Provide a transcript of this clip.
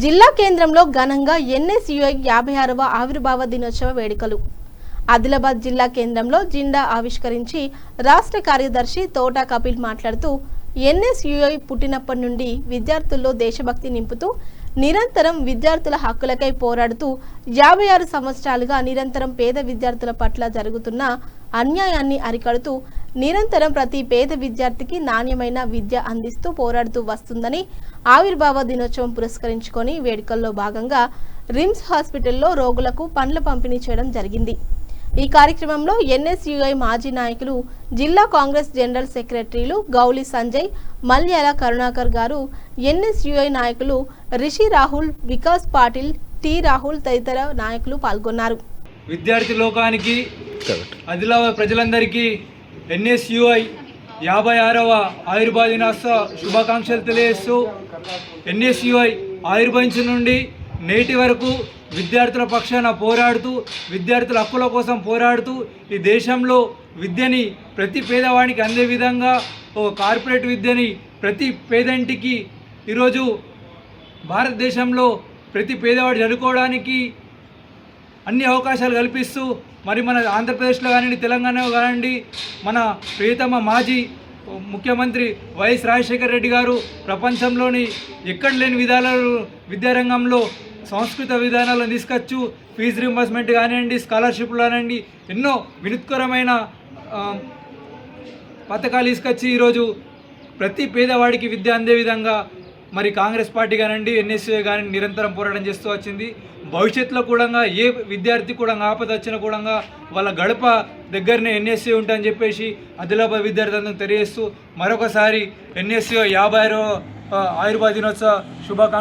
జిల్లా కేంద్రంలో ఘనంగా ఎన్ఎస్యుఐ 56వ ఆవిర్భావ దినోత్సవ వేడుకలు. ఆదిలాబాద్ జిల్లా కేంద్రంలో జెండా ఆవిష్కరించి రాష్ట్ర కార్యదర్శి తోట కపిల్ మాట్లాడుతూ ఎన్ఎస్యుఐ పుట్టినప్పటి నుండి విద్యార్థుల్లో దేశభక్తి నింపుతూ నిరంతరం విద్యార్థుల హక్కులకై పోరాడుతూ 56 సంవత్సరాలుగా నిరంతరం పేద విద్యార్థుల పట్ల జరుగుతున్న అన్యాయాన్ని అరికడుతూ నిరంతరం ప్రతి పేద విద్యార్థికి నాణ్యమైన విద్య అందిస్తూ పోరాడుతూ వస్తుందని ఆవిర్భావ దినోత్సవం పురస్కరించుకొని వేడుకల్లో భాగంగా రిమ్స్ హాస్పిటల్లో రోగులకు పండ్ల పంపిణీ చేయడం జరిగింది. ఈ కార్యక్రమంలో ఎన్ఎస్యుఐ మాజీ నాయకులు జిల్లా కాంగ్రెస్ జనరల్ సెక్రటరీలు గౌలి సంజయ్, మల్యాల కరుణాకర్ గారు, ఎన్ఎస్యుఐ నాయకులు రిషి రాహుల్, వికాస్ పాటిల్, టి రాహుల్ తదితర నాయకులు పాల్గొన్నారు. విద్యార్థి లోకానికి ఆదిలాబాద్ ప్రజలందరికీ ఎన్ఎస్యుఐ 56వ ఆవిర్భావ దినోత్సవ శుభాకాంక్షలు తెలియజేస్తూ ఎన్ఎస్యుఐ ఆవిర్భవించిన నుండి నేటి వరకు విద్యార్థుల పక్షాన పోరాడుతూ విద్యార్థుల హక్కుల కోసం పోరాడుతూ ఈ దేశంలో విద్యని ప్రతి పేదవాడికి అందే విధంగా ఒక కార్పొరేట్ విద్యని ప్రతి పేదంటికి ఈరోజు భారతదేశంలో ప్రతి పేదవాడు చదువుకోవడానికి అన్ని అవకాశాలు కల్పిస్తూ మరి మన ఆంధ్రప్రదేశ్లో కానివ్వండి, తెలంగాణలో కానివ్వండి, మన ప్రియతమ మాజీ ముఖ్యమంత్రి వైఎస్ రాజశేఖర రెడ్డి గారు ప్రపంచంలోని ఎక్కడ లేని విధానాలు విద్యారంగంలో సంస్కృత విధానాలను తీసుకొచ్చు ఫీజు రింబర్స్మెంట్ కానివ్వండి, స్కాలర్షిప్లు కానివ్వండి, ఎన్నో వినూత్కరమైన పథకాలు తీసుకొచ్చి ఈరోజు ప్రతి పేదవాడికి విద్య అందే విధంగా మరి కాంగ్రెస్ పార్టీ కానివ్వండి, ఎన్ఎస్యుఐ కానీ నిరంతరం పోరాటం చేస్తూ వచ్చింది. భవిష్యత్తులో కూడా ఏ విద్యార్థి కూడా ఆపద వచ్చినా కూడా వాళ్ళ గడప దగ్గరనే ఎన్ఎస్యుఐ ఉంటాయని చెప్పేసి ఆదిలాబాద్ విద్యార్థులను తెలియజేస్తూ మరొకసారి ఎన్ఎస్యుఐ 56వ ఆవిర్భావ దినోత్సవ శుభాకాంక్షలు.